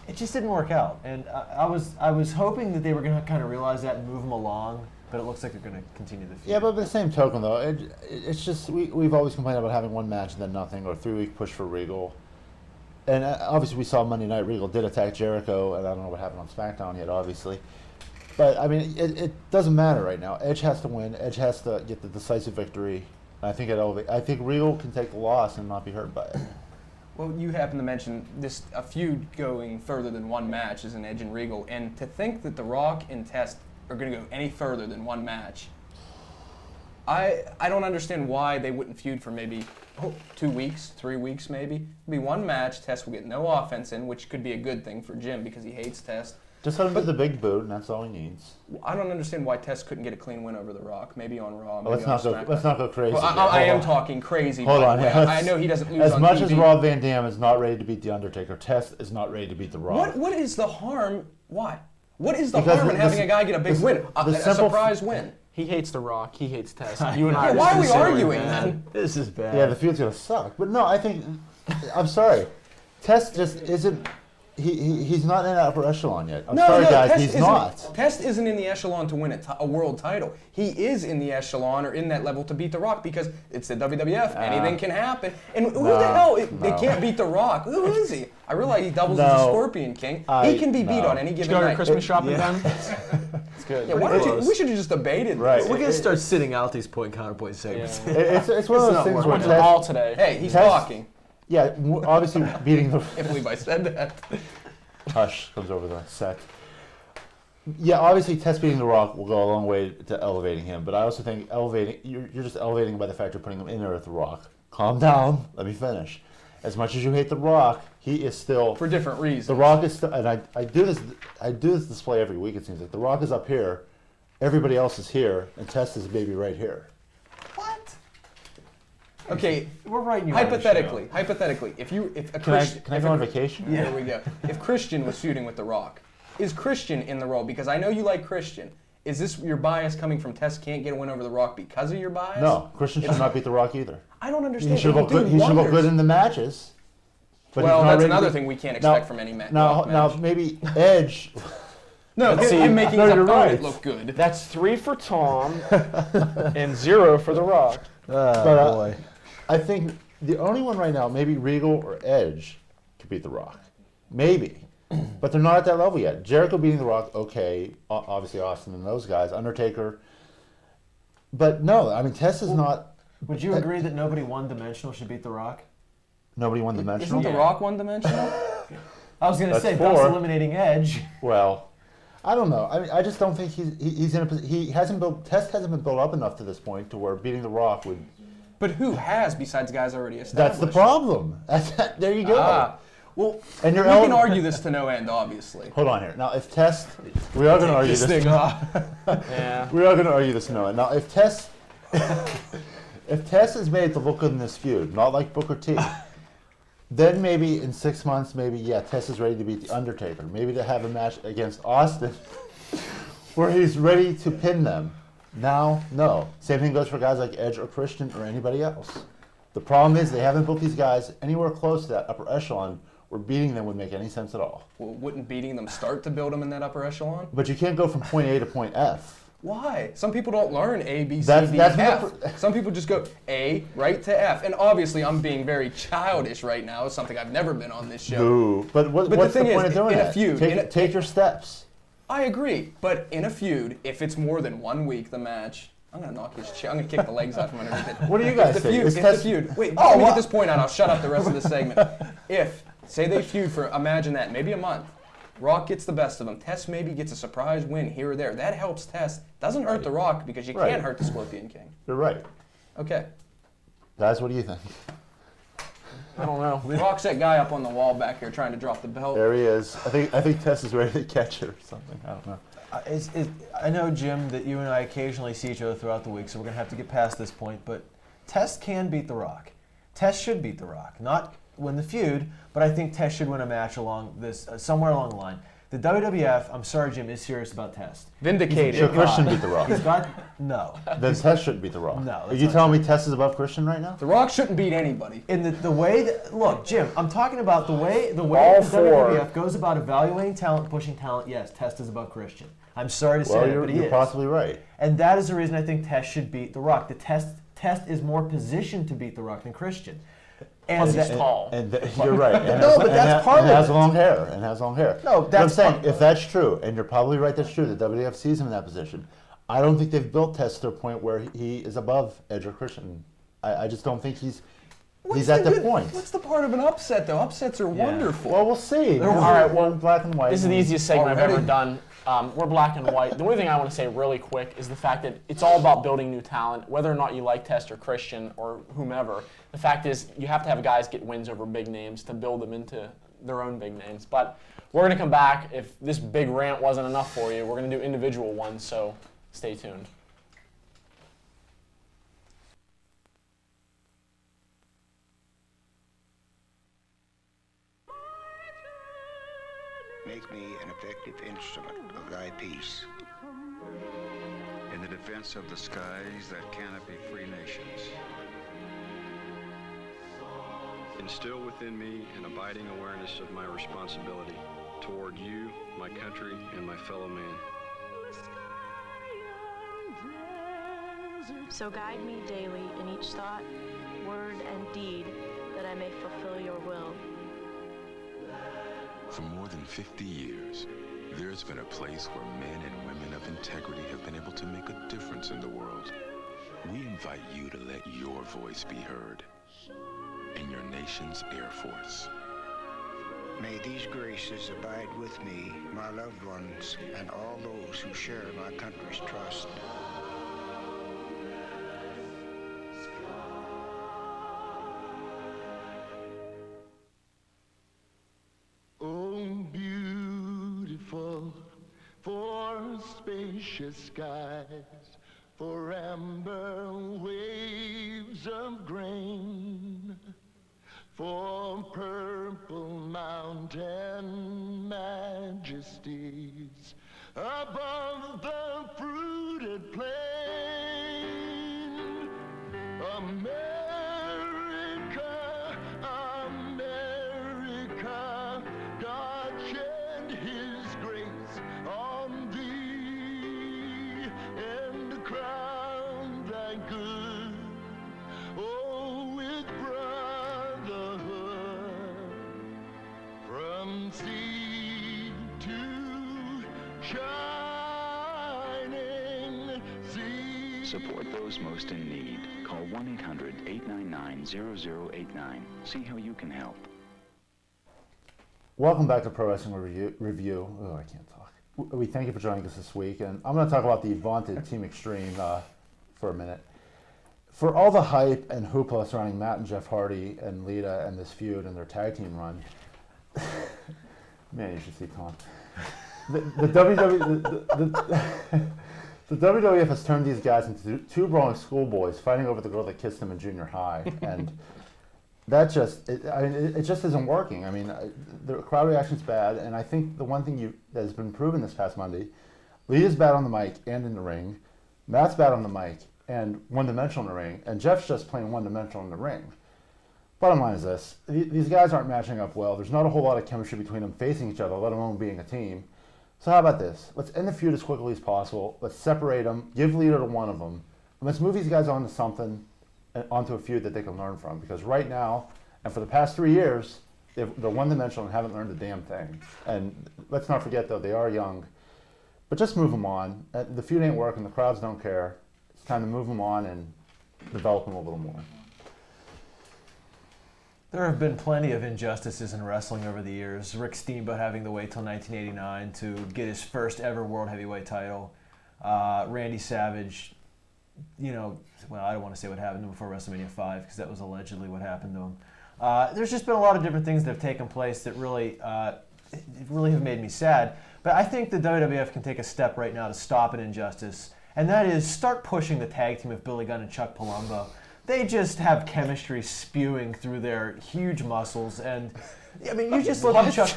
it just didn't work out. And I was hoping that they were going to kind of realize that and move him along, but it looks like they're going to continue the feud. Yeah, but by the same token, though, it's just we've always complained about having one match and then nothing, or a 3-week push for Regal. And obviously we saw Monday Night Regal did attack Jericho, and I don't know what happened on SmackDown yet, obviously. But, I mean, it doesn't matter right now. Edge has to win. Edge has to get the decisive victory. I think Regal can take the loss and not be hurt by it. Well, you happen to mention a feud going further than one match is an Edge and Regal, and to think that The Rock and Test are going to go any further than one match, I don't understand why they wouldn't feud for maybe 2 weeks, 3 weeks maybe. It'd be one match, Test will get no offense in, which could be a good thing for Jim because he hates Test. Just let him do the big boot, and that's all he needs. I don't understand why Test couldn't get a clean win over The Rock. Maybe on Raw, maybe Let's not go crazy. Well, I am talking crazy. Hold by on. the way. I know he doesn't lose As on much TV. as Rob Van Dam is not ready to beat The Undertaker, Test is not ready to beat The Rock. What is the harm? Why? What is the Because harm in having a guy get a big win? A surprise win? He hates The Rock. He hates Test. You and I. Yeah, why are we arguing bad. then? This is bad. Yeah, the field's gonna suck. But no, I think I'm sorry. Test just isn't. He's not in that upper echelon yet. I'm sorry, guys, Test he's isn't- not. Test isn't in the echelon to win a world title. He is in the echelon or in that level to beat The Rock because it's the WWF. Anything can happen. And who the hell? They can't beat The Rock. Who is he? I realize he doubles as a Scorpion King. He can be beat on any given Go to night. Christmas shopping done. It's good. Yeah, why don't you? We should have just debated. Right. this. We're going to start sitting out these point counterpoint segments. Yeah. It's one of those things where Went to the mall today. Hey, he's Test- talking. Yeah, obviously beating the. I can't believe I said that. Hush comes over the set. Yeah, obviously Test beating The Rock will go a long way to elevating him, but I also think you're just elevating him by the fact you're putting him in there with The Rock. Calm down, let me finish. As much as you hate The Rock, he is still For different reasons. The Rock is still, and I do this display every week. It seems like The Rock is up here, everybody else is here, and Test is maybe right here. What? Okay, We're writing you out of the hypothetically, if a Can I Christian, go on vacation? There we go. If Christian was feuding with The Rock, is Christian in the role? Because I know you like Christian. Is this your bias coming from Test can't get a win over The Rock because of your bias? No, Christian should not beat The Rock either. I don't understand. He should It look would good. do He should look wonders. good in the matches. But Well, he's not that's ready to another be- thing we can't expect from any match. Now maybe Edge. No, Let's see. him making No, his you're opponent right. look good. That's 3 for Tom and 0 for The Rock. But, boy. I think the only one right now, maybe Regal or Edge, could beat The Rock. Maybe. But they're not at that level yet. Jericho beating The Rock, okay. Obviously Austin and those guys. Undertaker. But no, I mean, Test is not. Would you agree that nobody one-dimensional should beat The Rock? Nobody one-dimensional. Isn't The Rock one-dimensional? I was going to That's say, 4. thus eliminating Edge. Well, I don't know. I mean, I just don't think he's in a position. He hasn't built. Test hasn't been built up enough to this point to where beating The Rock would. But who has besides guys already established? That's the problem. There you go. Well, And we you're can argue this to no end, obviously. Hold on here. Now, if Test, we are going to argue this. Yeah. We are going to argue this no. Now, if Test is made to look good in this feud, not like Booker T, then maybe in 6 months, Test is ready to beat The Undertaker. Maybe to have a match against Austin where he's ready to pin them. Now, no. Same thing goes for guys like Edge or Christian or anybody else. The problem is they haven't built these guys anywhere close to that upper echelon where beating them would make any sense at all. Well, wouldn't beating them start to build them in that upper echelon? But you can't go from point A to point F. Why? Some people don't learn A, B, C, That's- D, that's F. Some people just go A right to F. And obviously, I'm being very childish right now. Something I've never been on this show. No. But what's the the thing point is, of doing in a that? feud, Take your steps. I agree, but in a feud, if it's more than 1 week, the match, I'm gonna knock his chair. I'm gonna kick the legs out from underneath it. What do you guys If the think? feud, Is if Test- the feud. Wait, Oh, let me well- get this point out. I'll shut up the rest of the segment. If say they feud for, imagine that, maybe a month. Rock gets the best of them. Test maybe gets a surprise win here or there. That helps Test. Doesn't hurt The Rock because you Right. can't hurt the Scorpion King. You're right. Okay. Guys, what do you think? I don't know. Rock's that guy up on the wall back here trying to drop the belt. There he is. I think Tess is ready to catch it or something. I don't know. I know, Jim, that you and I occasionally see each other throughout the week, so we're going to have to get past this point, but Test can beat The Rock. Test should beat The Rock. Not win the feud, but I think Test should win a match along this, somewhere along the line. The WWF, I'm sorry, Jim, is serious about Test. Vindicated. Should Christian beat The Rock? He's got, no. Then Tess shouldn't beat The Rock. No, Are that's you not telling me Tess is above Christian right now? The Rock shouldn't beat anybody. In the way that, look, Jim, I'm talking about the way All the four. WWF goes about evaluating talent, pushing talent. Yes, Test is above Christian. I'm sorry to say Well, it, but he you're is. possibly right. And that is the reason I think Test should beat The Rock. The Test is more positioned to beat The Rock than Christian. And Plus he's that- tall. You're right. And No, but that's part and of has it. long hair. And has long hair. No, But I'm that's saying, part- if that's true, and you're probably right, that's true. The WWF sees him in that position. I don't think they've built Tess to a point where he is above Edge or Christian. I just don't think he's at the point. What's the part of an upset, though? Upsets are wonderful. Well, we'll see. All right, well, black and white. This is the easiest segment I've Already? ever done. We're black and white. The only thing I want to say really quick is the fact that it's all about building new talent, whether or not you like Test or Christian or whomever. The fact is you have to have guys get wins over big names to build them into their own big names. But we're going to come back. If this big rant wasn't enough for you, we're going to do individual ones, so stay tuned. Make me an effective instrument of thy peace. In the defense of the skies that canopy free nations. Instill within me an abiding awareness of my responsibility toward you, my country, and my fellow man. So guide me daily in each thought, word, and deed, that I may fulfill your will. For more than 50 years, there's been a place where men and women of integrity have been able to make a difference in the world. We invite you to let your voice be heard in your nation's Air Force. May these graces abide with me, my loved ones, and all those who share my country's trust. Oh, beautiful, for spacious skies, for amber waves of grain, for purple mountain majesties above the fruited plain. America, America, God shed his grace on thee and crown thy good, oh, with brotherhood, from sea to shining sea. Support those most in need. Call 1-800-899-0089. See how you can help. Welcome back to Pro Wrestling Review. Oh, I can't talk. We thank you for joining us this week, and I'm going to talk about the vaunted Team Extreme for a minute. For all the hype and hoopla surrounding Matt and Jeff Hardy and Lita and this feud and their tag team run, man, you should see Tom. The WWF has turned these guys into two brawling schoolboys fighting over the girl that kissed them in junior high, and that just, it just isn't working. I mean, the crowd reaction's bad, and I think the one thing that has been proven this past Monday, Lita's bad on the mic and in the ring, Matt's bad on the mic and one-dimensional in the ring, and Jeff's just plain one-dimensional in the ring. Bottom line is this, these guys aren't matching up well. There's not a whole lot of chemistry between them facing each other, let alone being a team. So how about this? Let's end the feud as quickly as possible. Let's separate them, give leader to one of them, and let's move these guys onto something, onto a feud that they can learn from. Because right now, and for the past 3 years, they're one-dimensional and haven't learned a damn thing. And let's not forget, though, they are young. But just move them on. The feud ain't working. The crowds don't care. It's time to move them on and develop them a little more. There have been plenty of injustices in wrestling over the years. Rick Steamboat having to wait till 1989 to get his first ever World Heavyweight title. Randy Savage, I don't want to say what happened to him before WrestleMania 5 because that was allegedly what happened to him. There's just been a lot of different things that have taken place that really have made me sad. But I think the WWF can take a step right now to stop an injustice, and that is start pushing the tag team of Billy Gunn and Chuck Palumbo. They just have chemistry spewing through their huge muscles, and I mean, you just look at Chuck.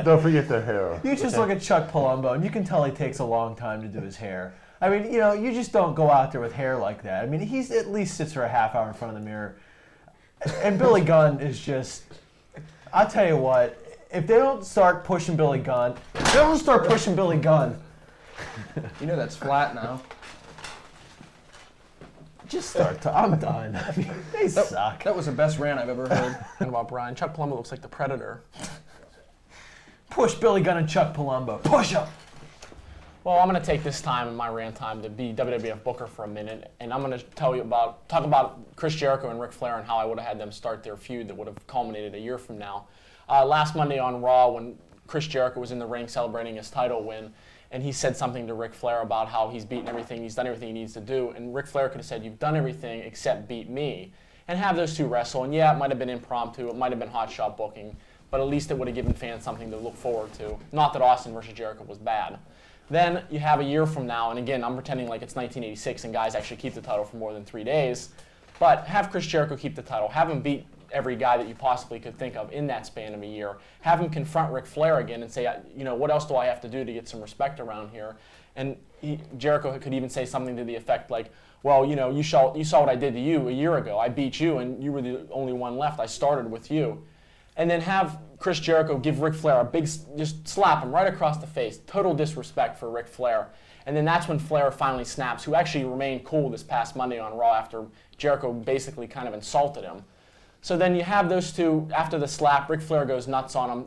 Don't forget their hair. You just look at Chuck Palumbo, and you can tell he takes a long time to do his hair. I mean, you just don't go out there with hair like that. I mean, he's at least sits for a half hour in front of the mirror, and Billy Gunn is just. I'll tell you what. If they don't start pushing Billy Gunn, that's flat now. Just start. I'm done. I mean, they suck. That was the best rant I've ever heard. Talking about Brian, Chuck Palumbo looks like the Predator. Push Billy Gunn and Chuck Palumbo. Push them. Well, I'm going to take this time in my rant time to be WWF Booker for a minute, and I'm going to talk about Chris Jericho and Ric Flair and how I would have had them start their feud that would have culminated a year from now. Last Monday on Raw, when Chris Jericho was in the ring celebrating his title win, and he said something to Ric Flair about how he's beaten everything, he's done everything he needs to do, and Ric Flair could have said, "You've done everything except beat me," and have those two wrestle. And yeah, it might have been impromptu, it might have been hot shot booking, but at least it would have given fans something to look forward to. Not that Austin versus Jericho was bad. Then you have a year from now, and again, I'm pretending like it's 1986 and guys actually keep the title for more than 3 days, but have Chris Jericho keep the title, have him beat every guy that you possibly could think of in that span of a year. Have him confront Ric Flair again and say, what else do I have to do to get some respect around here? And Jericho could even say something to the effect like, well, you saw what I did to you a year ago. I beat you and you were the only one left. I started with you. And then have Chris Jericho give Ric Flair a big, just slap him right across the face. Total disrespect for Ric Flair. And then that's when Flair finally snaps, who actually remained cool this past Monday on Raw after Jericho basically kind of insulted him. So then you have those two, after the slap, Ric Flair goes nuts on him,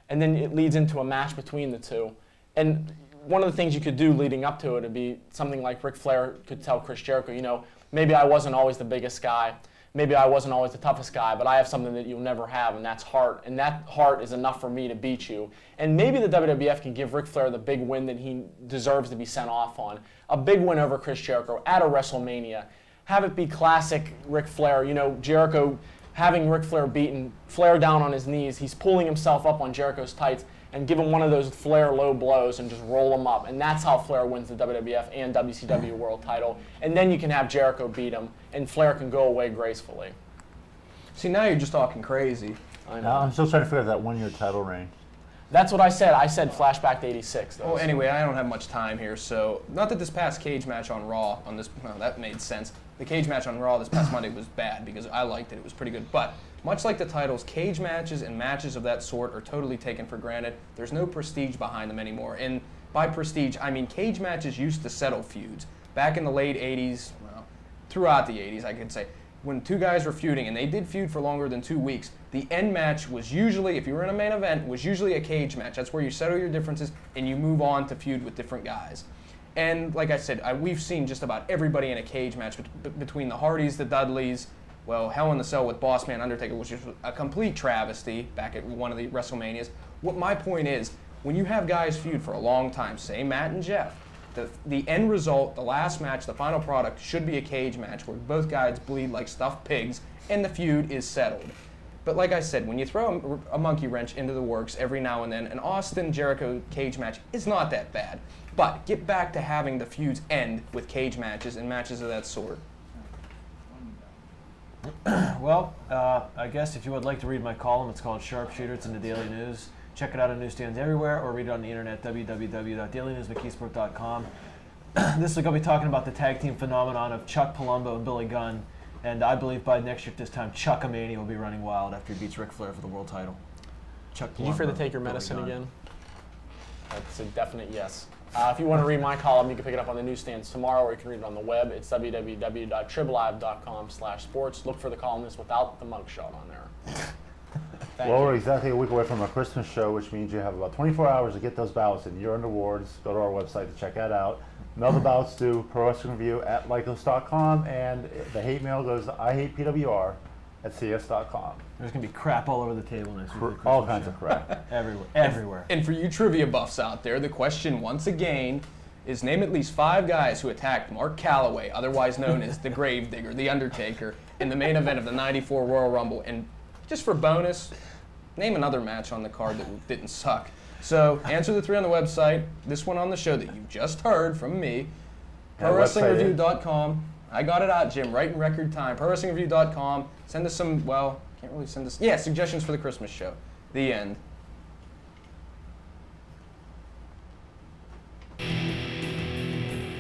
and then it leads into a match between the two. And one of the things you could do leading up to it would be something like Ric Flair could tell Chris Jericho, maybe I wasn't always the biggest guy, maybe I wasn't always the toughest guy, but I have something that you'll never have, and that's heart. And that heart is enough for me to beat you. And maybe the WWF can give Ric Flair the big win that he deserves to be sent off on. A big win over Chris Jericho at a WrestleMania. Have it be classic Ric Flair, Jericho having Ric Flair beaten, Flair down on his knees, he's pulling himself up on Jericho's tights and give him one of those Flair low blows and just roll him up. And that's how Flair wins the WWF and WCW World title. And then you can have Jericho beat him, and Flair can go away gracefully. See, now you're just talking crazy. I know. Now, I'm still trying to figure out that 1 year title reign. That's what I said. I said flashback to 86. Well, anyway, I don't have much time here, so not that this past cage match on Raw, that made sense. The cage match on Raw this past Monday was bad because I liked it. It was pretty good. But much like the titles, cage matches and matches of that sort are totally taken for granted. There's no prestige behind them anymore. And by prestige, I mean cage matches used to settle feuds. Back in the late 80s, throughout the 80s, I could say, when two guys were feuding, and they did feud for longer than 2 weeks, the end match was usually, if you were in a main event, was usually a cage match. That's where you settle your differences and you move on to feud with different guys. And like I said, we've seen just about everybody in a cage match between the Hardys, the Dudleys, Hell in the Cell with Boss Man Undertaker, which was a complete travesty back at one of the WrestleManias. What my point is, when you have guys feud for a long time, say Matt and Jeff, the end result, the last match, the final product should be a cage match where both guys bleed like stuffed pigs and the feud is settled. But like I said, when you throw a monkey wrench into the works every now and then, an Austin-Jericho cage match is not that bad. But get back to having the feuds end with cage matches and matches of that sort. Well, I guess if you would like to read my column, it's called Sharpshooter. It's in the Daily News. Check it out on newsstands everywhere, or read it on the internet, www.dailynewsmckeesport.com. This week I'll be talking about the tag team phenomenon of Chuck Palumbo and Billy Gunn, and I believe by next year at this time, Chuckamania will be running wild after he beats Ric Flair for the world title. Chuck Palumbo. Did you fear to take your medicine again? That's a definite yes. If you want to read my column, you can pick it up on the newsstands tomorrow, or you can read it on the web. It's www.triblive.com/sports. Look for the columnist without the mugshot on there. Well, we're exactly a week away from our Christmas show, which means you have about 24 hours to get those ballots in. You're under awards. Go to our website to check that out. Mail the ballots to ProWrestlingReview@Lycos.com, and the hate mail goes to IHatePWR@CS.com. There's going to be crap all over the table next week. All kinds of crap. Everywhere. And for you trivia buffs out there, the question once again is name at least 5 guys who attacked Mark Calloway, otherwise known as the Gravedigger, the Undertaker, in the main event of the '94 Royal Rumble. And just for bonus, name another match on the card that didn't suck. So answer the 3 on the website, this one on the show that you just heard from me, ProWrestlingReview.com. I got it out, Jim, right in record time. ProWrestlingReview.com. Send us some, well, can't really send us, suggestions for the Christmas show. The end.